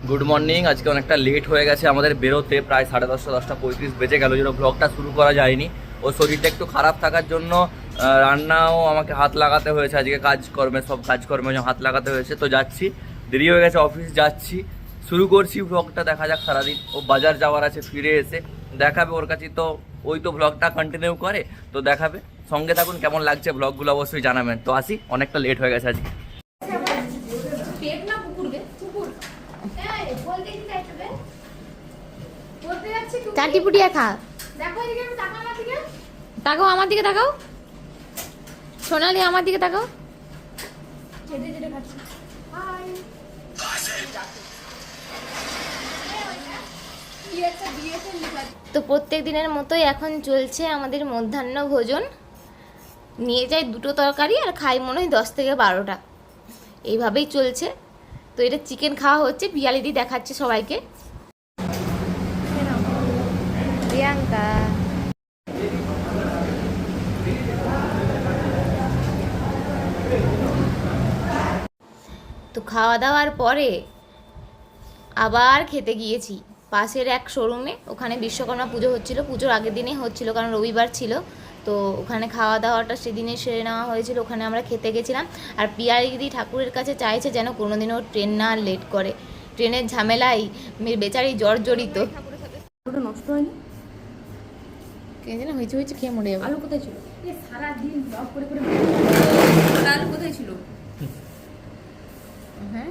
Good morning. আজকে অনেকটা late হয়ে গেছে আমাদের বেরোতে, প্রায় 10:30 বেজে গেল, যেন ব্লগটা শুরু করা যায়নি। ও শরীরটা একটু খারাপ থাকার জন্য রান্নাও আমাকে হাত লাগাতে হয়েছে, আজকে সব কাজকর্মে হাত লাগাতে হয়েছে। তো যাচ্ছি, দেরি হয়ে গেছে, অফিস যাচ্ছি, শুরু করছি ব্লগটা। দেখা যাক সারাদিন। ও বাজার যাওয়ার আছে, ফিরে এসে দেখাবে। ওর কাছে তো ওই তো ব্লগটা কন্টিনিউ করে, তো দেখাবে। সঙ্গে থাকুন, কেমন লাগছে ব্লগগুলো অবশ্যই জানাবেন। তো আসি, অনেকটা লেট হয়ে গেছে আজকে। চারটি পুটিয়া খা। তাকাও আমার দিকে, তাকাও সোনালি, আমার দিকে তাকাও। তো প্রত্যেক দিনের মতোই এখন চলছে আমাদের মধ্যাহ্ন ভোজন। নিয়ে যাই 2টো তরকারি আর খাই মনে হয় 10 থেকে 12টা, এইভাবেই চলছে। তো এটা চিকেন খাওয়া হচ্ছে, পিয়ালিদি দেখাচ্ছে সবাইকে। প্রিয়াঙ্কা তো খাওয়া দাওয়ার পরে আবার খেতে গিয়েছি পাশের এক শোরুমে। ওখানে বিশ্বকর্মা পুজো হচ্ছিল, পুজোর আগের দিনেই হচ্ছিল, কারণ রবিবার ছিল। তো ওখানে খাওয়া দাওয়াটা সেদিনে সেরে নেওয়া হয়েছিল, ওখানে আমরা খেতে গেছিলাম। আর পিয়ারিদি ঠাকুরের কাছে চাইছে যেন কোনোদিনও ট্রেন না লেট করে। ট্রেনের ঝামেলায় বেচারি জর্জরিত। নষ্ট হয়নি, কে যেন হয়েছে হয়েছে খেয়ে মরে যাবে। আলু কোথায় ছিল? সারাদিন ব্লগ করে করে আলু কোথায় ছিল? হ্যাঁ,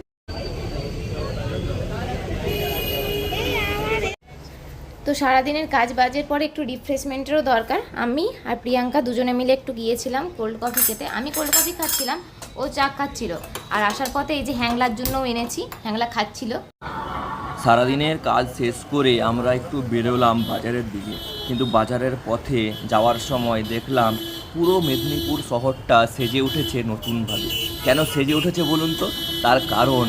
তো সারাদিনের কাজ বাজের পরে একটু রিফ্রেশমেন্টেরও দরকার। আমি আর প্রিয়াঙ্কা দুজনে মিলে একটু গিয়েছিলাম কোল্ড কফি খেতে। আমি কোল্ড কফি খাচ্ছিলাম, ও চা খাচ্ছিল। আর আসার পথে এই যে হ্যাংলার জন্যও এনেছি, হ্যাংলা খাচ্ছিল। সারাদিনের কাজ শেষ করে আমরা একটু বেরোলাম বাজারের দিকে, কিন্তু বাজারের পথে যাওয়ার সময় দেখলাম পুরো মেদিনীপুর শহরটা সেজে উঠেছে নতুনভাবে। কেন সেজে উঠেছে বলুন তো? তার কারণ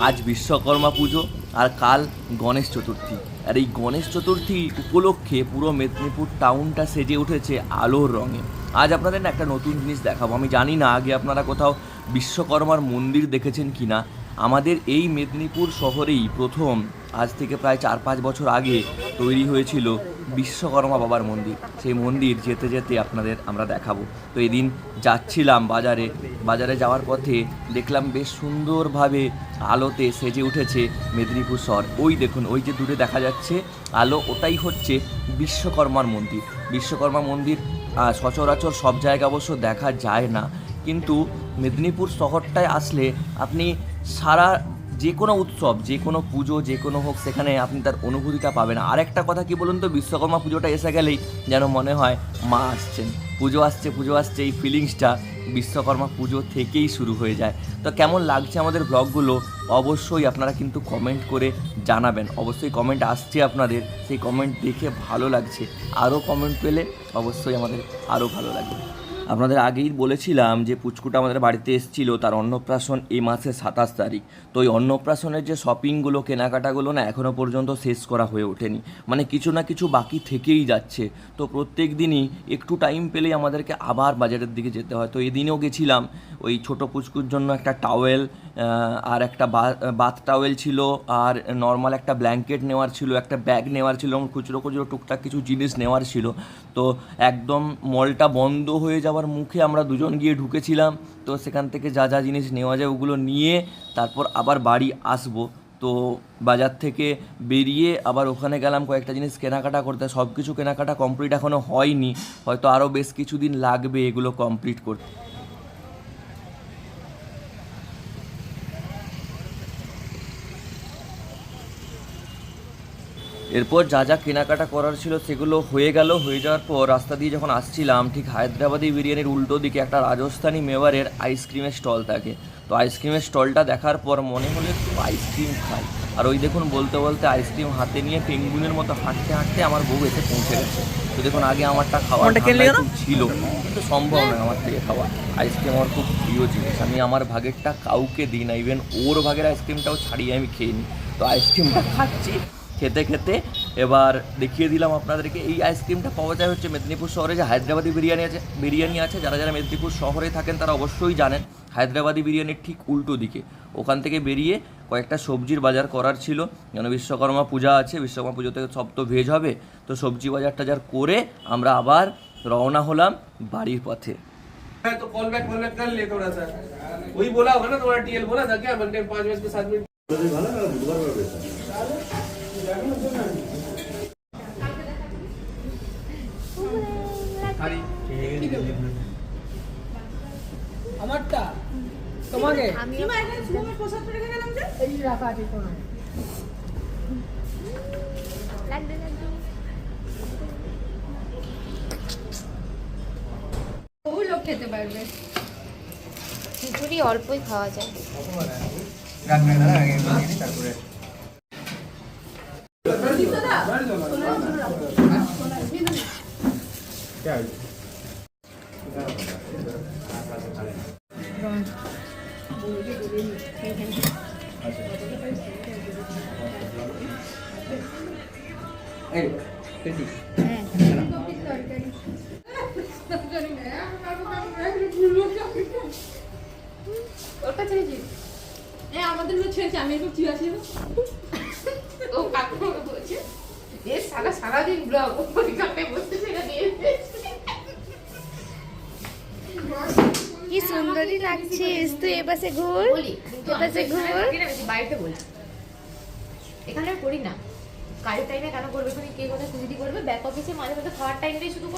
আজ বিশ্বকর্মা পুজো আর কাল গণেশ চতুর্থী। আর এই গণেশ চতুর্থী উপলক্ষে পুরো মেদিনীপুর টাউনটা সেজে উঠেছে আলোর রঙে। আজ আপনাদের একটা নতুন জিনিস দেখাবো। আমি জানি না আগে আপনারা কোথাও বিশ্বকর্মার মন্দির দেখেছেন কি না। আমাদের এই মেদিনীপুর শহরেই প্রথম, আজ থেকে প্রায় 4-5 বছর আগে তৈরি হয়েছিল বিশ্বকর্মা বাবার মন্দির। সেই মন্দির যেতে যেতে আপনাদের আমরা দেখাবো। তো এদিন যাচ্ছিলাম বাজারে যাওয়ার পথে দেখলাম বেশ সুন্দরভাবে আলোতে সেজে উঠেছে মেদিনীপুর শহর। ওই দেখুন, ওই যে দূরে দেখা যাচ্ছে আলো, ওটাই হচ্ছে বিশ্বকর্মার মন্দির। বিশ্বকর্মা মন্দির সচরাচর সব জায়গায় অবশ্য দেখা যায় না, কিন্তু মেদিনীপুর শহরটায় আসলে আপনি সারা যে কোনো উৎসব, যে কোনো পুজো, যে কোনো হোক, সেখানে আপনি তার অনুভূতিটা পাবেন। আর একটা কথা কি বলুন তো, বিশ্বকর্মা পুজোটা এসে গেলেই যেন মনে হয় মা আসছেন, পুজো আসছে, এই ফিলিংসটা বিশ্বকর্মা পুজো থেকেই শুরু হয়ে যায়। তো কেমন লাগছে আমাদের ব্লগগুলো অবশ্যই আপনারা কিন্তু কমেন্ট করে জানাবেন। অবশ্যই কমেন্ট আসছে আপনাদের, সেই কমেন্ট দেখে ভালো লাগছে। আরও কমেন্ট পেলে অবশ্যই আমাদের আরও ভালো লাগবে। আপনাদের আগেই বলেছিলাম যে পুচকুটা আমাদের বাড়িতে এসেছিলো, তার অন্নপ্রাশন এই মাসের 27 তারিখ। তো ওই অন্নপ্রাশনের যে শপিংগুলো, কেনাকাটাগুলো না এখনও পর্যন্ত শেষ করা হয়ে ওঠেনি, মানে কিছু না কিছু বাকি থেকেই যাচ্ছে। তো প্রত্যেক দিনই একটু টাইম পেলেই আমাদেরকে আবার বাজারের দিকে যেতে হয়। তো এদিনেও গেছিলাম, ওই ছোটো পুচকুর জন্য একটা টাওয়েল আর একটা বাথ টাওয়েল ছিল, আর নর্মাল একটা ব্ল্যাঙ্কেট নেওয়ার ছিল, একটা ব্যাগ নেওয়ার ছিল, এবং খুচরো টুকটাক কিছু জিনিস নেওয়ার ছিল। তো একদম মলটা বন্ধ হয়ে যাওয়ার মুখে আমরা দুজন গিয়ে ঢুকেছিলাম। তো সেখান থেকে যা যা জিনিস নেওয়া যায় ওগুলো নিয়ে তারপর আবার বাড়ি আসবো। তো বাজার থেকে বেরিয়ে আবার ওখানে গেলাম কয়েকটা জিনিস কেনাকাটা করতে। সব কিছু কেনাকাটা কমপ্লিট এখনও হয়নি, হয়তো আরও বেশ কিছুদিন লাগবে এগুলো কমপ্লিট করতে। এরপর যা যা কেনাকাটা করার ছিল সেগুলো হয়ে যাওয়ার পর রাস্তা দিয়ে যখন আসছিলাম, ঠিক হায়দ্রাবাদি বিরিয়ানির উল্টো দিকে একটা রাজস্থানি মেওয়ারের আইসক্রিমের স্টল থাকে। তো আইসক্রিমের স্টলটা দেখার পর মনে হলো একটু আইসক্রিম খাই। আর ওই দেখুন, বলতে বলতে আইসক্রিম হাতে নিয়ে পেঙ্গুইনের মতো হাঁটতে আমার বউ এসে পৌঁছে গেছে। তো দেখুন, আগে আমারটা খাওয়ার খুব ছিল, কিন্তু সম্ভব নয় আমার থেকে খাওয়া। আইসক্রিম আমার খুব প্রিয় জিনিস, আমি আমার ভাগেরটা কাউকে দিই না, ইভেন ওর ভাগের আইসক্রিমটাও ছাড়িয়ে আমি খেয়ে নিই। তো আইসক্রিমটা খাচ্ছি, খেতে খেতে এবার দেখিয়ে দিলাম আপনাদেরকে। এই আইসক্রিমটা পাওয়া যায় হচ্ছে মেদিনীপুর শহরে যে হায়দ্রাবাদি বিরিয়ানি আছে। যারা যারা মেদিনীপুর শহরে থাকেন তারা অবশ্যই জানেন, হায়দ্রাবাদি বিরিয়ানির ঠিক উল্টো দিকে ওখান থেকে বেরিয়ে কয়েকটা সবজির বাজার করার ছিল, যেন বিশ্বকর্মা পূজা আছে, বিশ্বকর্মা পুজোতে সব তো ভেজ হবে, তো সবজি বাজার টাজার করে আমরা আবার রওনা হলাম বাড়ির পথে। तो कॉल बैक कर ले थोड़ा सा, वही बोला होगा ना तुम्हारा टीएल बोला था क्या मंडे 5 बजे के 7 मिनट। আমারটা তোমাকে কিমা এখানে শুভমের প্রসাদ রেখে গেলাম যে এই রাখা আছে কোনো বহু লোক খেতে পারবে। খিচুড়ি অল্পই খাওয়া যায়। আমাদের ছেড়েছে, আমি একটু ঠিক আছে ও কাকু বলছে এ সারাদিন ব্লগ পরীক্ষাতে বসতে সেটা দিয়ে কি সুন্দরই লাগছিস তুই, এপাশে ঘুর, বলি এপাশে ঘুর। বাড়িতে বলি, এখানে আমি করি না। কাজের টাইমে কেন করবে, তুমি কে কোথায় খুঁজে করবে, ব্যাক অফিসে মাঝে মাঝে খাওয়ার টাইমটাই শুধু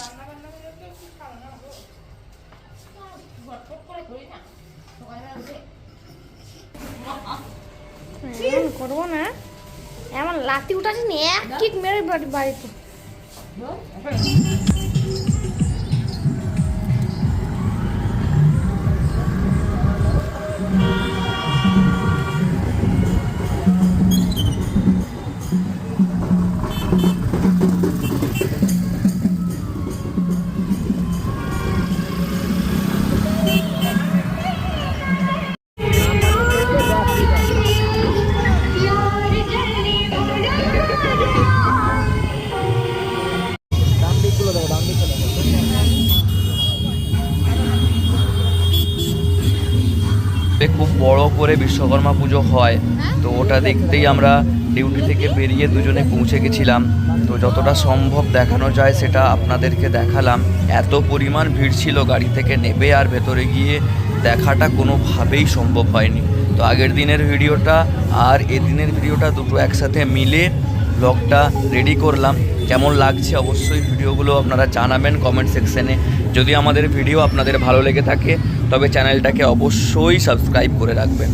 এমন করবো না, এমন লাতি উঠাচ্ছি না, এক কিক মেরে বাড়িতে। খুব বড় করে বিশ্বকর্মা পুজো হয়, তো ওটা দেখতেই আমরা ডিউটি থেকে বেরিয়ে দুজনে পৌঁছে গেছিলাম। তো যতটা সম্ভব দেখানো যায় সেটা আপনাদেরকে দেখালাম। এত পরিমাণ ভিড় ছিল, গাড়ি থেকে নেবে আর ভেতরে গিয়ে দেখাটা কোনোভাবেই সম্ভব হয়নি। তো আগের দিনের ভিডিওটা আর এদিনের ভিডিওটা দুটো একসাথে মিলে ব্লগটা রেডি করলাম। কেমন লাগছে অবশ্যই ভিডিওগুলো আপনারা জানাবেন কমেন্ট সেকশনে। যদি আমাদের ভিডিও আপনাদের ভালো লেগে থাকে তবে চ্যানেলটাকে অবশ্যই সাবস্ক্রাইব করে রাখবেন।